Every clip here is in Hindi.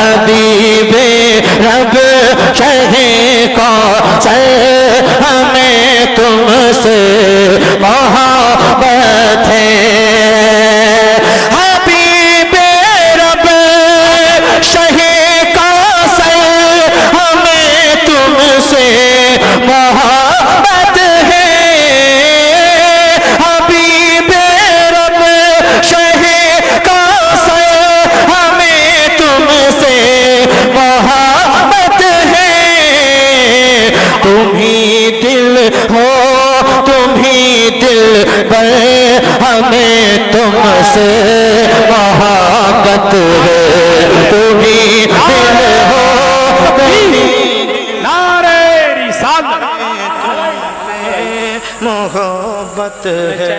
हबीबे रब शहे कौसर हमें तुमसे मोहब्बत है। हबीबे रब शहे कौसर हमें तुमसे मोहब्बत है। हबीबे रब शहे कौसर हमें तुमसे मोहब्बत है। तुम ही दिल हो तुम ही दिल पर हमें तुमसे मोहब्बत है। तुम ही दिल हो तुम ही नारे रिसालत मोहब्बत है।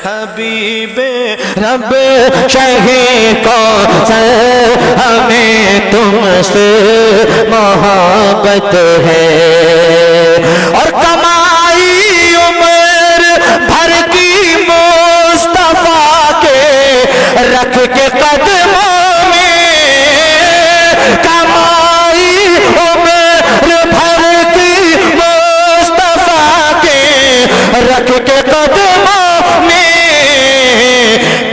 हबीबे रब शहे कौसर हमें तुमसे मोहब्बत है। और कमाई उम्र भर की मुस्तफा के रख के कदमों में, कमाई उम्र भर की मुस्तफा के रख के कदमों में,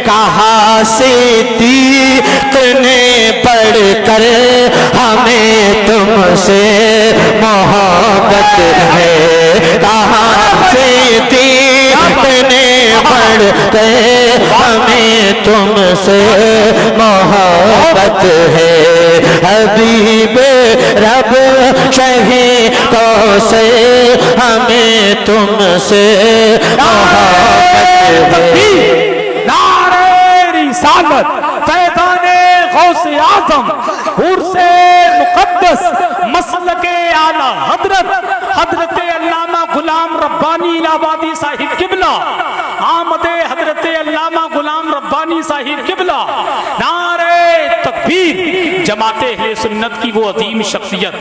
कहाँ से तीक ने पढ़कर हमें तुमसे मोहब्बत है। कहाँ से तीक ने पढ़कर हमें तुमसे मोहब्बत है। हबीबे रब शहे कौसर हमें तुमसे मोहब्बत है। नारे रिसालत फैज़ाने गौसे आज़म उर्से मुक़द्दस मसलके आला हज़रत अल्लामा गुलाम रब्बानी इलाहाबादी साहिब किबला, आमदे हज़रत अल्लामा गुलाम रब्बानी साहिब किबला। नारे तकबीर। जमाते अहले सुन्नत की वो अजीम शख्सियत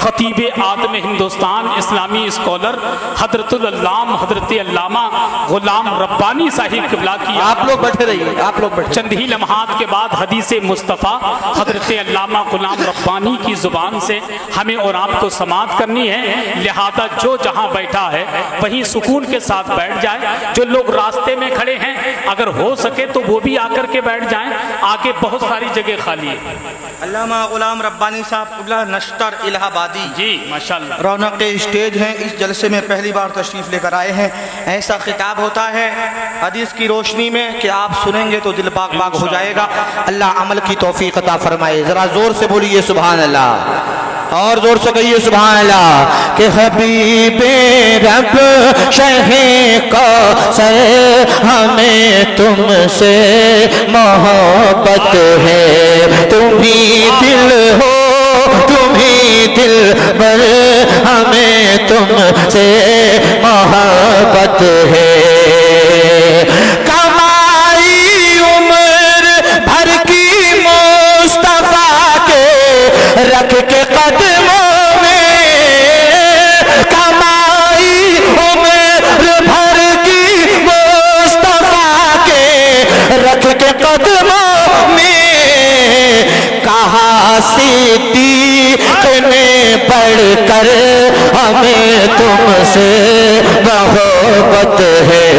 खतीबे आदम हिंदुस्तान इस्लामी स्कॉलर हज़रतुल अल्लाम हज़रत अल्लामा गुलाम रब्बानी साहिब किबला की आप लोग बैठे रहिए, आप लोग बैठे। चंद ही लम्हात के बाद हदीसे मुस्तफ़ा हज़रत अल्लामा गुलाम रब्बानी की ज़ुबान से हमें और आपको समाअत करनी है। लिहाजा जो जहाँ बैठा है वहीं सुकून के साथ बैठ जाए। जो लोग रास्ते में खड़े हैं अगर हो सके तो वो भी आकर के बैठ जाएं, आगे बहुत सारी जगह खाली है। अल्लामा गुलाम रब्बानी साहब किबला नश्तर इलाहाबादी जी माशाल्लाह रौनक स्टेज हैं। इस जलसे में पहली बार तशरीफ़ लेकर आए हैं। ऐसा खिताब होता है हदीस की रोशनी में कि आप सुनेंगे तो दिल बाग बाग हो जाएगा। अल्लाह अमल की तौफीक अता फरमाए। ज़रा ज़ोर से बोलिए सुभान अल्लाह, और जोर से कहिए सुभान अल्लाह। कि हबीबे रब शहे कौसर हमें तुमसे मोहब्बत है। तुम ही दिल हो तुम ही दिल पर हमें तुमसे मोहब्बत है। कमाई उम्र भर की मुस्तफा के रख के कदमों में, कमाई उम्र भर की मुस्तफा के रख के कदमों में, कहाँ से तीक ने पढ़कर हमें तुमसे मोहब्बत है।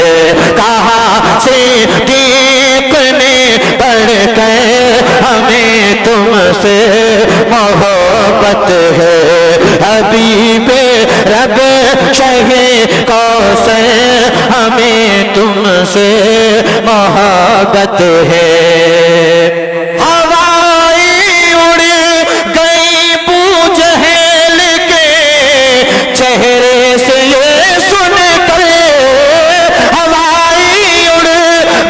कहाँ से तीक ने पढ़कर हमें तुमसे मोहब्बत है। हबीबे रब शहे कौसर हमें तुमसे मोहब्बत है। हवाएं उड़ गई बूझ हेल के चेहरे से ये सुन कर, हवाएं उड़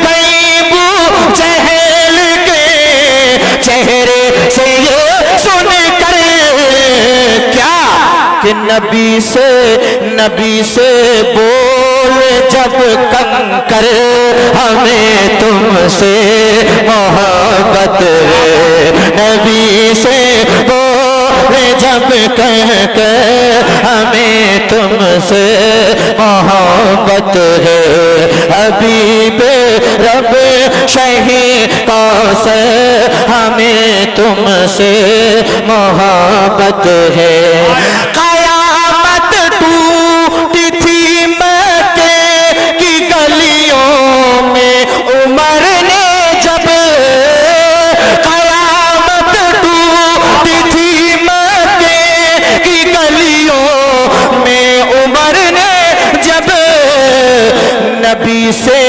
गई बूझ हेल के चेहरे से ये सुन कर, क्या कि नबी से बोल जब कंकर हमें तुमसे मोहब्बत है। नबी से बोल जब कह के हमें तुमसे मोहब्बत है, हबीब रब शही कौसर हमें तुमसे मोहब्बत है। कयामत टूटी थी मक्के की गलियों में उमर ने जब, कयामत टूटी थी मक्के की गलियों में उमर ने जब, नबी से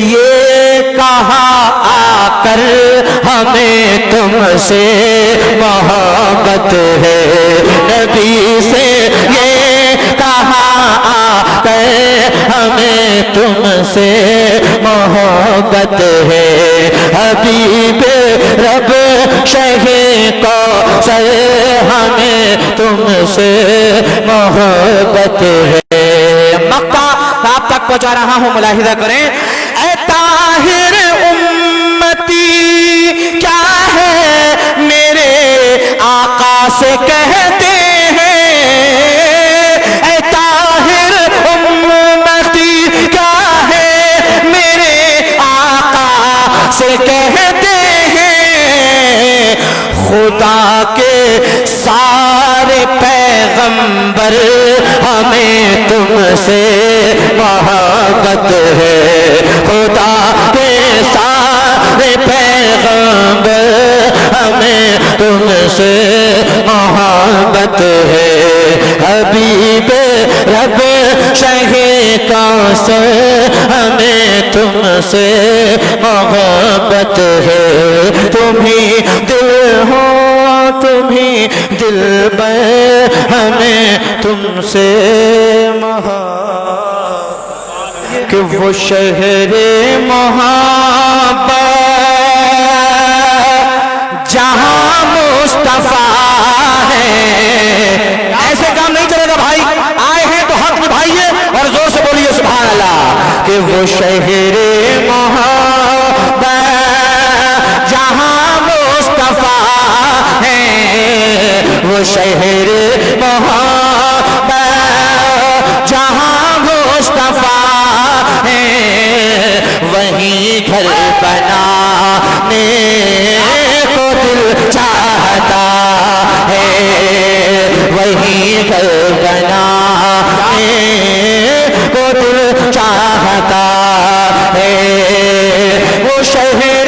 ये कहा आकर हमें तुमसे मोहब्बत है, नबी से ये कहा आकर हमें तुमसे मोहब्बत है, हबीब रब शही कौसर हमें तुमसे मोहब्बत है। मक्का आप तक पहुंचा रहा हूं, मुलाहिजा करें। ऐ ताहिर उम्मती क्या है मेरे आका से कहते हैं, ऐ ताहिर उम्मती क्या है मेरे आका से कहते हैं, खुदा के सारे पैगंबर हमें तुमसे मोहब्बत है, खुदा के सारे पैगंबर हमें तुमसे मोहब्बत है, हबीब रब शही कौसर हमें तुमसे मोहब्बत है। तुम ही दिल हो तुम ही दिलबर हमें तुमसे मोहब्बत, कि वो शहरे मोहब्बत जहां मुस्तफा है। ऐसे काम नहीं चलेगा भाई, आए हैं तो हक निभाइए और जोर से बोलिए सुभान अल्लाह। कि वो शहरे मोहब्बत जहां मुस्तफा है, वो शहर मोहब्बत जहां मुस्तफा है, वहीं घर बनाने को दिल चाहता है, वहीं घर बनाने को दिल चाहता है, वो शहर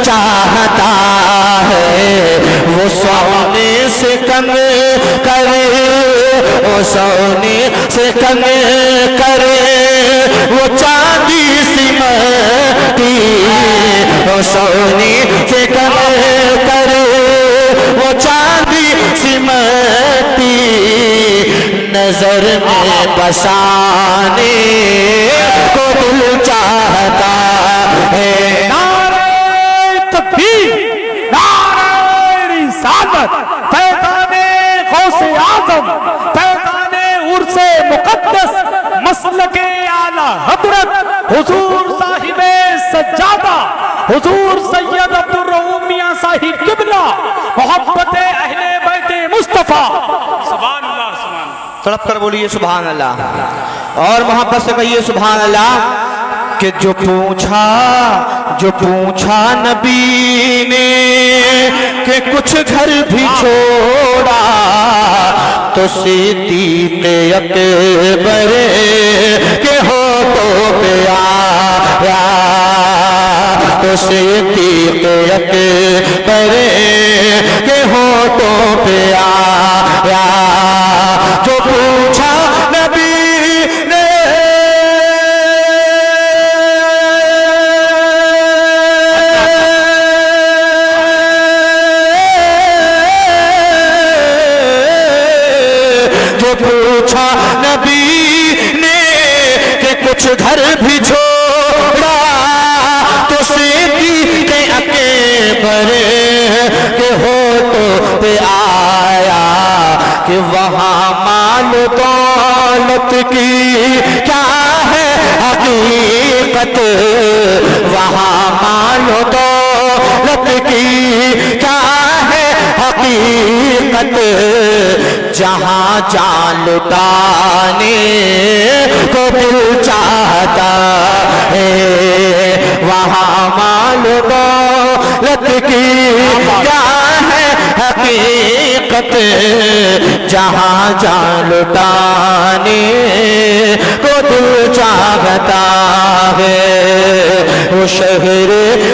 चाहता है, वो सोने से कम करे, वो सोने से कम करे, वो चांदी सिमटी, वो सोने से कम करे, वो चांदी सिमटी, नजर में बसाने को दिल चाहता है। फैज़ाने गौसे आज़म, फैज़ाने उर्से मुक़द्दस, मसलके आला हज़रत हुज़ूर साहिबे सज्जादा, हुज़ूर सैयद अब्दुर रऊफ़ मियां साहिब क़िबला, मोहब्बते अहले बैते मुस्तफ़ा। सुभान अल्लाह, सुभान अल्लाह। तड़प कर बोलिए सुभान अल्लाह और मोहब्बत से कहिए सुभान अल्लाह। कि जो पूछा नबी ने कि कुछ घर भी छोड़ा, तो सिद्दीक़ अकबर के होठों पे आया, तो सिद्दीक़ अकबर के होठों पे आया। जो पूछा नबी ने पूछा नबी ने कि कुछ घर भी छोड़ा, जान लुटाने को दिल चाहता है, वहाँ माल दौलत की क्या है हकीकत, जहाँ जान लुटाने को दिल चाहता है। वो शहर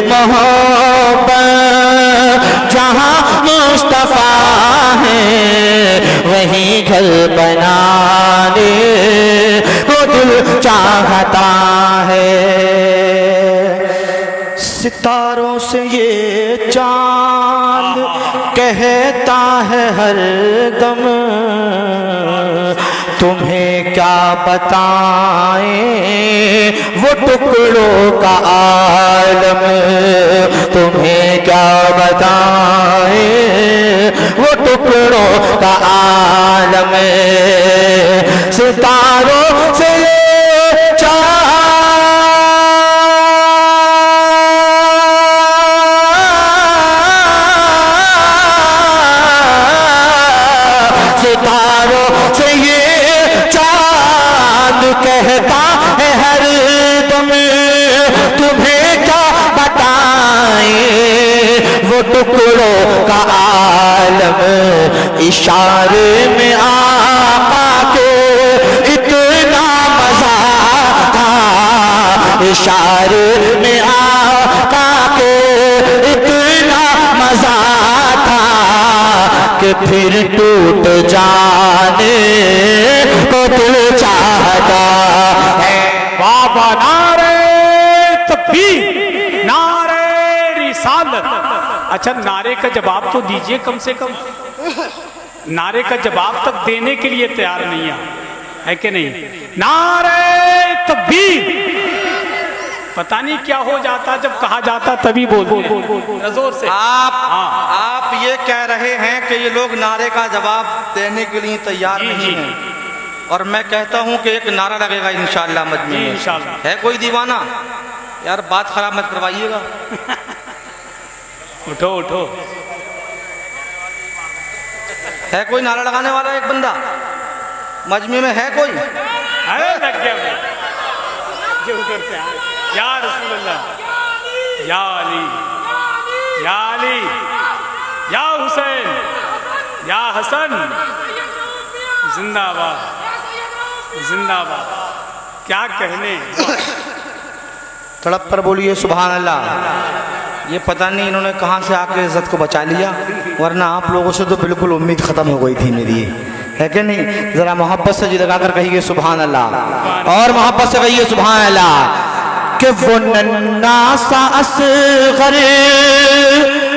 मोहब्बत जहाँ मुस्तफा है, वहीं घर बनाने को दिल चाहता है। सितारों से ये चांद कहता है हर दम, तुम्हें क्या बताएं वो टुकड़ों का आलम, तुम्हें क्या बताएं वो टुकड़ों का आलम। सितारों से कहता है हर दम, तुम्हें क्या बताएं वो टुकड़ों का आलम। इशारे में आका के इतना मजा था, इशारे में आका के इतना मजा था कि फिर टूट जाने को दिल चाहता है। बाबा नारे तकबीर, नारे रिसालत। अच्छा, नारे का जवाब तो दीजिए कम से कम। नारे का जवाब तक देने के लिए तैयार नहीं है कि नहीं? नारे तकबीर। पता नहीं क्या हो जाता जब कहा जाता तभी बोल जोर से। आप ये कह रहे हैं कि ये लोग नारे का जवाब देने के लिए तैयार नहीं हैं, और मैं कहता हूं कि एक नारा लगेगा इंशाअल्लाह मजमे में। इंशाअल्लाह। है कोई दीवाना? यार बात खराब मत करवाइएगा। उठो उठो। है कोई नारा लगाने वाला? एक बंदा मजमे में है कोई? अरे लग गया जो उधर से आए। या रसूल अल्लाह, या अली, या अली, या हुसैन, या हसन, जिंदाबाद जिंदाबाद। क्या कहने। तड़प पर बोलिए सुभान अल्लाह। ये पता नहीं इन्होंने कहाँ से आके इज्जत को बचा लिया, वरना आप लोगों से तो बिल्कुल उम्मीद खत्म हो गई थी मेरी, है कि नहीं? जरा मोहब्बत से जी लगाकर कहिए सुभान अल्लाह, और मोहब्बत से कहिए सुभान अल्लाह। कि वो नन्ना सा असगर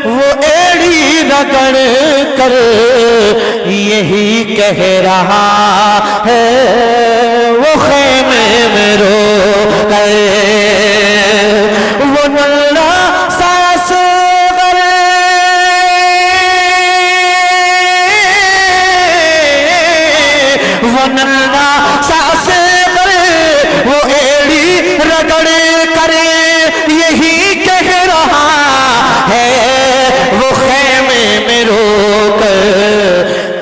वो एड़ी रगड़ कर यही कह रहा है, वो खेमे में रो गए। वो नन्ना सा असगर वो नन्ना सा असगर वो एड़ी रगड़ करे यही कह रहा है, वो खेमे में रोकर।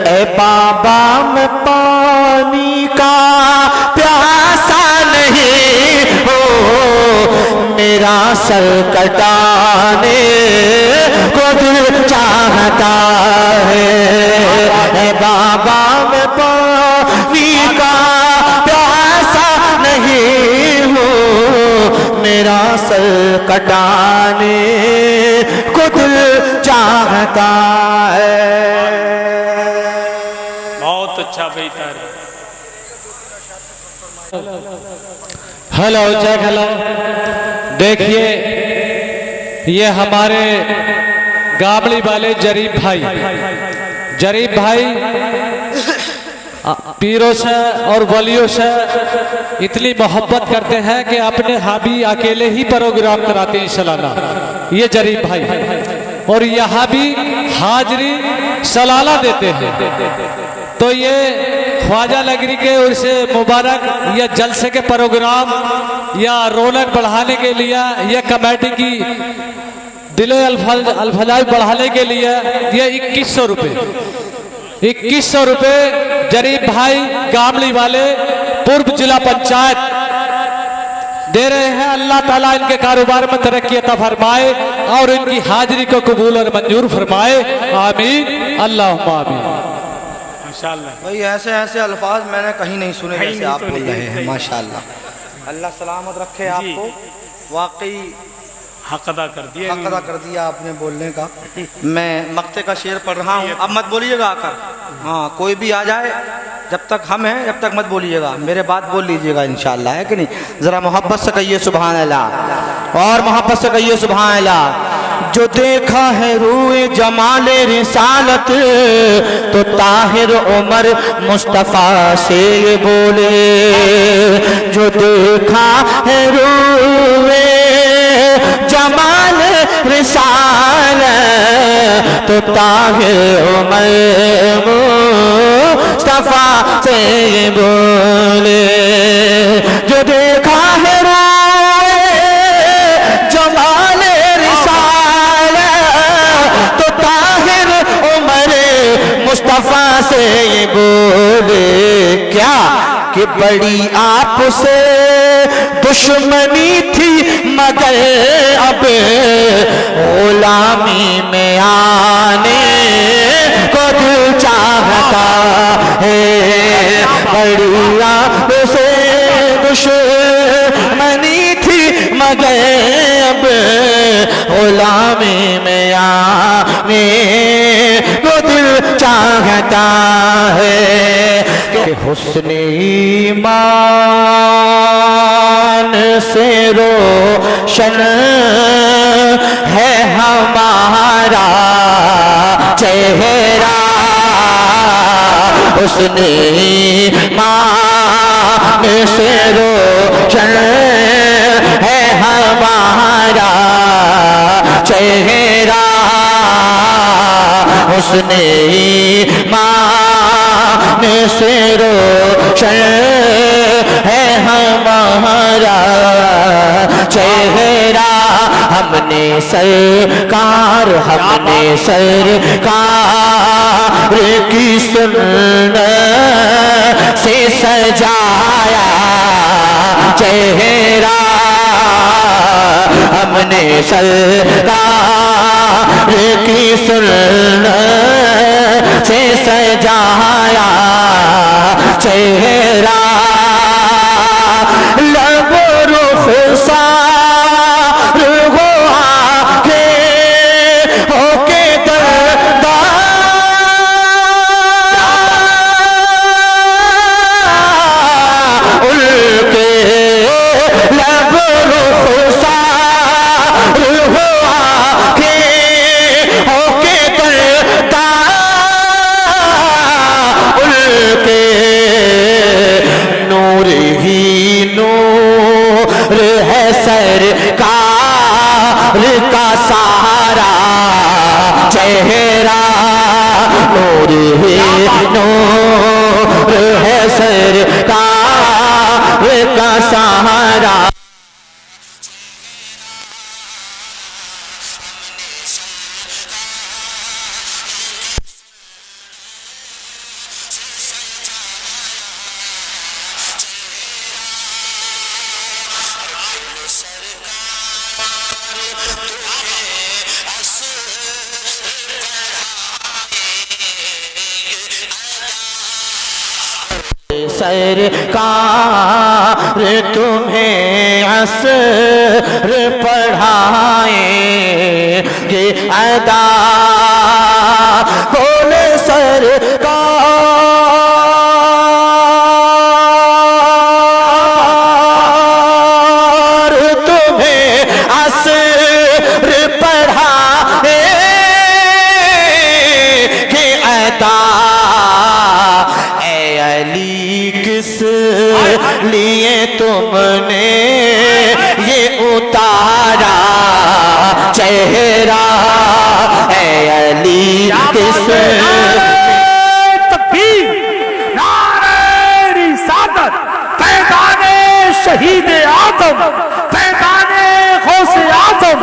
ए बाबा मैं पानी का प्यासा नहीं हो, मेरा सर कटाने को दिल चाहता है। ए बाबा मैं पानी का प्यासा नहीं हो, मेरा सर कटाने को दिल चाहता है। बहुत अच्छा बेहतर। Hello check hello. देखिए ये हमारे गाबड़ी वाले जरीब भाई पीरों से और वलियों से इतनी मोहब्बत करते हैं कि अपने हाबी अकेले ही प्रोग्राम कराते हैं सालाना, ये जरीब भाई। और यहाँ भी हाजरी सालाना देते हैं। तो ये ख्वाजा नगरी के उनसे मुबारक या जलसे के प्रोग्राम या रौनक बढ़ाने के लिए या कमेटी की दिले अल्फलाई बढ़ाने के लिए ये 2100 रुपये 2100 रुपए जरीब भाई गामली वाले पूर्व जिला पंचायत दे रहे हैं। अल्लाह ताला इनके कारोबार में तरक्की अता फरमाए और इनकी हाजिरी को कबूल और मंजूर फरमाए। आमीन अल्लाहुम्मा आमीन। माशाअल्लाह भाई ऐसे ऐसे अल्फाज मैंने कहीं नहीं सुने जैसे आप बोल रहे हैं। माशाअल्लाह, अल्लाह सलामत रखे आपको। वाकई हक अदा कर दिया, हक अदा कर दिया आपने बोलने का। मैं मक्ते का शेर पढ़ रहा हूँ, अब मत बोलिएगा आकर। हाँ, कोई भी आ जाए, जब तक हम हैं जब तक मत बोलिएगा, मेरे बात बोल लीजिएगा इंशाअल्लाह, है कि नहीं। ज़रा मोहब्बत से कहिए सुभान अल्लाह, और मोहब्बत से कहिए सुभान अल्लाह। जो देखा है रूए जमाले रिसालत तो ताहिर उमर मुस्तफ़ा से ये बोले। जो देखा है रूए जमाल रिसालत तो ताहिर उमर मुस्तफ़ा से ये बोले। जो देखा है रूए जमाल मुस्तफा से ये बोले क्या कि बड़ी आपसे दुश्मनी थी मगर अब गुलामी में आने को दिल चाहता है। बड़ी आपसे दुश्मनी थी मगर अब गुलामी में आने को दिल चाहता है। कि हुस्न ईमान से रोशन है हमारा चेहरा। हुस्न ईमान से रोशन है हमारा चेहरा। हुस्न ईमान से रोशन है हमारा चेहरा। हमने सरकार की सुन्नत से सजाया चेहरा। हमने सरकार की सुन्नत से सजाया चेहरा। लब रुखसार हो आके होके दरदार उनके लब रुखसार हो आके होके दरदार उनके नूर ही नूर है सरकार का सारा चेहरा। नूर ही नूर है सरकार का सहारा। सरकार तुम्हें असर पढ़ाएंगे अदा बोले सरकार तुम्हें असर पढ़ाएंगे अदा। किस लिए तुमने ये उतारा चेहरा है अली किस तकबीर नारे रिसालत फैज़ाने शहीद आज़म फैज़ाने गौसे आज़म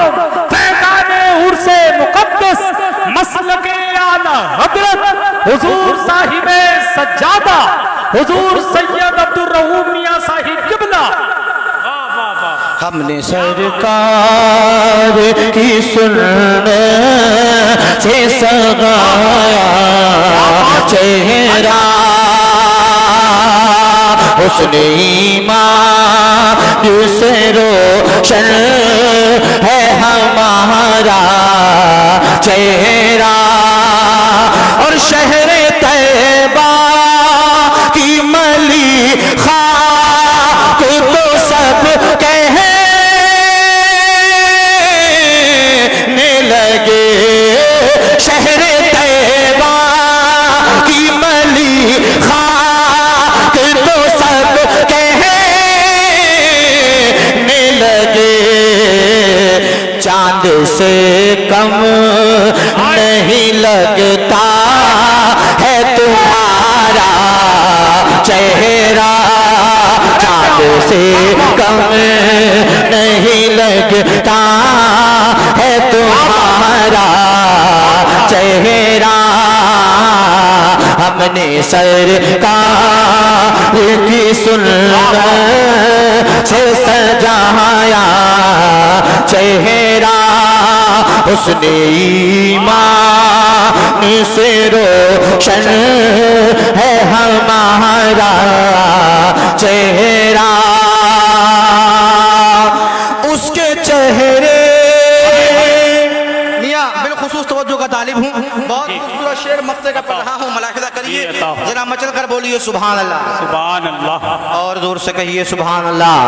फैज़ाने उर्से मुक़द्दस मसलके आला हज़रत हुजूर साहिबे सज्जादा हुजूर सैयद अब्दुल रऊफ मियां साहिब किबला। हमने सरकार की सुनने से सगाया चेहरा, उसने ईमान से रोशन है हमारा चेहरा। और शहरे तैयबा की मली खाक तो सब कहने लगे, शहरे तैयबा की मली खाक तो सब कहने लगे। चांद से कम नहीं लगता है तुम्हारा चेहरा, चांद से कम नहीं लगता है तुम्हारा चेहरा। हमने सरकार की सुन्नत से सजाया चेहरा, उसने ईमान से रोशन है हमारा चेहरा। उसके चेहरे मियाँ बिलखुसूस तवज्जो का तालिब हूँ, बहुत खूबसूरत शेर मक्ते का पढ़ा हूँ, मुलाहिजा करिए जरा मचल कर बोलिए सुभान अल्लाह, सुभान अल्लाह, और जोर से कहिए सुभान अल्लाह।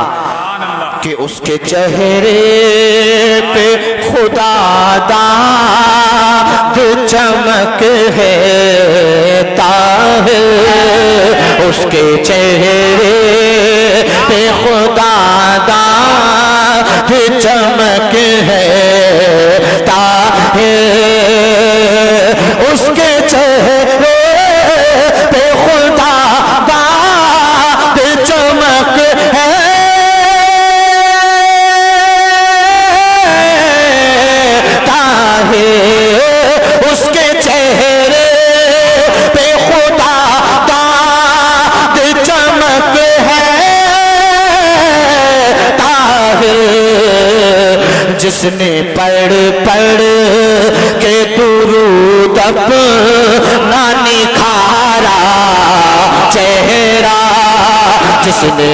कि उसके चेहरे पे खुदा दाद चमक है ताहिर, उसके चेहरे पे खुदा दाद चमक है ताहिर, उसके चेहरे पे खुदा दाद चमक है उसके चेहरे पे खुदा दाद चमक है ताहिर, जिसने पढ़ पढ़ के दुरूद अपना निखारा चेहरा, जिसने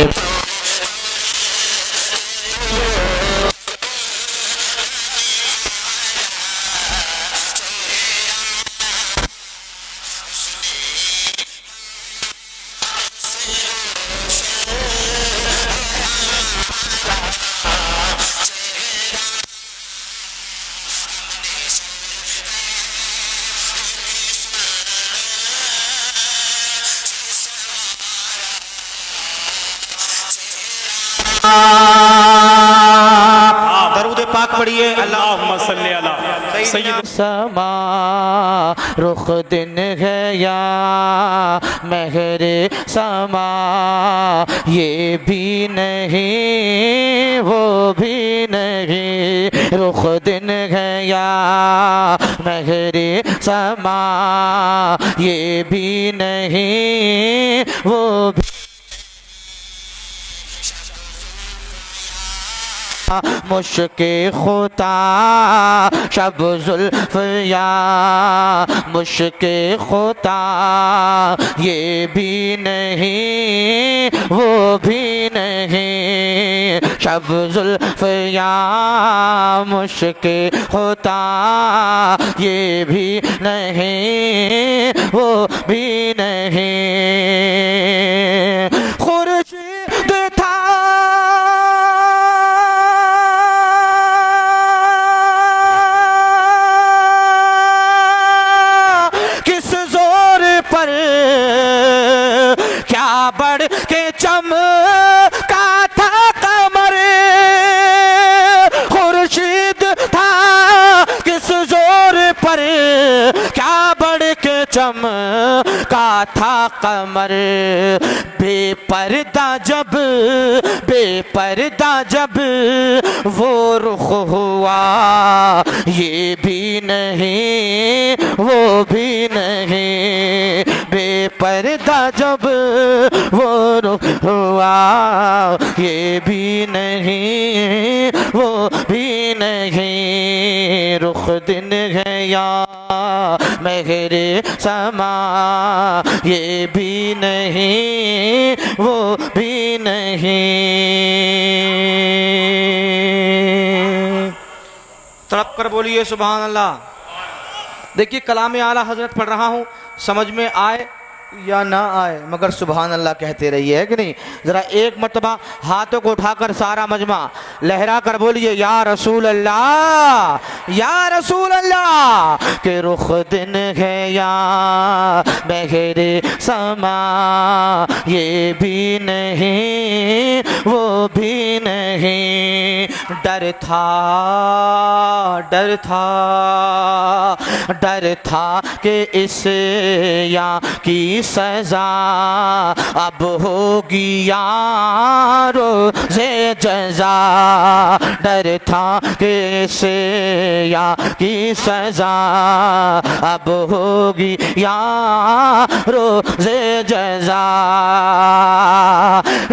दरूद पाक पढ़िए अल्लाहुम्मा सल्ली अला सय्यद। समा रुख दिन है या महरे समा, ये भी नहीं वो भी नहीं, रुख दिन है या महरे समा, ये भी नहीं वो भी मुश्के खुदा शब जुल्फ या मुश्के खुदा, ये भी नहीं वो भी नहीं, शब जुल्फ या मुश्के खुदा, ये भी नहीं वो भी नहीं। खुर्शीद था बढ़ के चमका था कमर, खुर्शीद था किस जोर पर, क्या बढ़ के चमका था कमर। बेपर्दा जब वो रुख हुआ, ये भी नहीं वो भी नहीं, बेपर्दा जब वो रुख हुआ, ये भी नहीं वो भी नहीं, रुख दिन है या मेहरे समा, ये भी नहीं वो भी नहीं। तड़प कर बोलिए सुभान अल्लाह। देखिए कलाम आला हजरत पढ़ रहा हूँ, समझ में आए या ना आए मगर सुभान अल्लाह कहते रहिए, है कि नहीं। जरा एक मरतबा हाथों को उठाकर सारा मजमा लहरा कर बोलिए या रसूल अल्लाह, या रसूल अल्लाह, के रुख दिन है या मेहरे समा, ये भी नहीं वो भी नहीं, डर था डर था डर था कि इस या की सजा अब होगी यारो से जजा, डर था कि इसे या की सजा अब होगी यारो से जजा,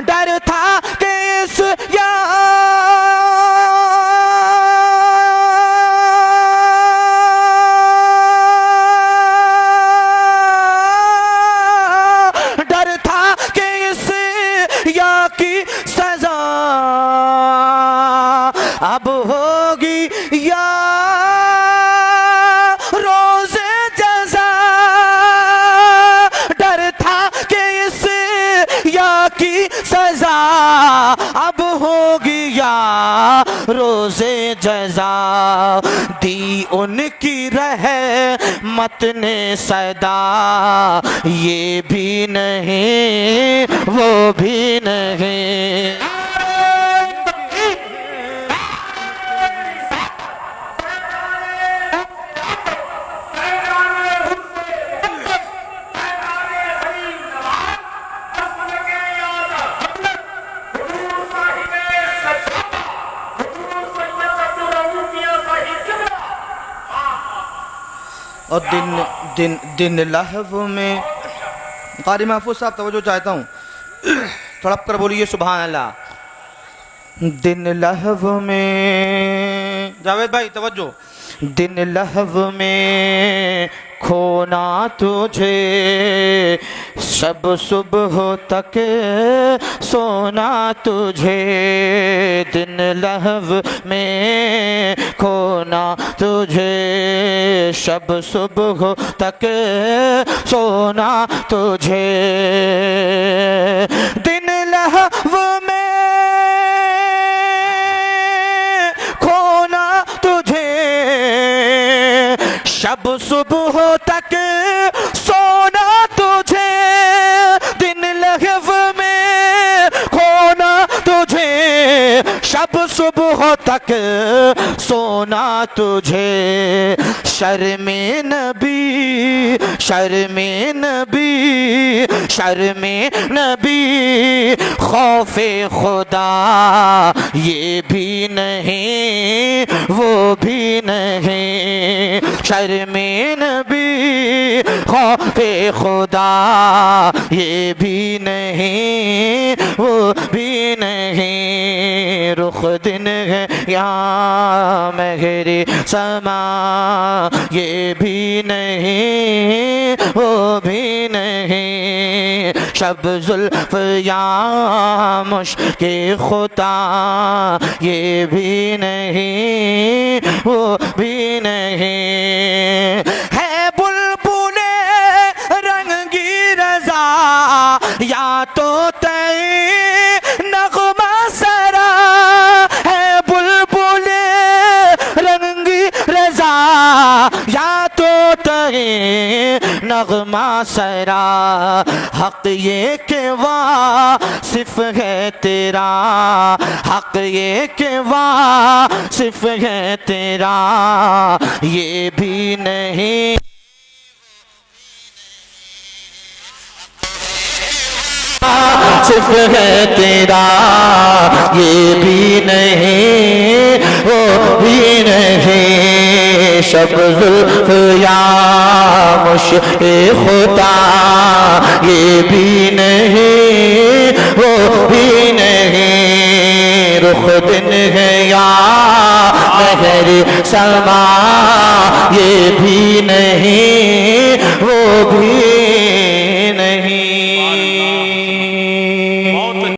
डर था कि इस या अब होगी या रोज़े जज़ा, डर था कि इस या की सजा अब होगी या रोज़े जज़ा, दी उनकी रहमत ने सदा, ये भी नहीं वो भी नहीं। और दिन लहव में, कारी महफूज साहब तवज्जो चाहता हूँ, तड़प कर बोलिए सुभान अल्लाह। दिन लहव में, जावेद भाई तवज्जो, दिन लहव में खोना तुझे, शब सुबह तक सोना तुझे, दिन लहव में खोना तुझे, शब सुबह तक सोना तुझे, दिन लहव में खोना तुझे, शब सुबह तक सोना तुझे, दिन लहव में खोना तुझे, शब सुबह तक सोना तुझे, शर्मे नबी शर्मे नबी शर्मे नबी, खौफे खुदा ये भी नहीं वो भी नहीं, शर्मे नबी खौफे खुदा ये भी नहीं वो भी नहीं, रुख दिन है या मेहरे समा, ये भी नहीं वो भी नहीं, शब जुल्फ या मुश्के खुदा ये भी नहीं वो भी नहीं, है बुलबुले रंगी रजा या तो तय नगमा सरा, है बुलबुले रंगी रजा या तो तय नगमा सरा, हक ये के वासिफ है तेरा, हक ये के वासिफ है तेरा, ये भी नहीं सिर्फ है तेरा, ये भी नहीं शब जुल्फ या मुश्क़े खुदा ये भी नहीं वो भी नहीं रुख दिन है या महर समा ये भी नहीं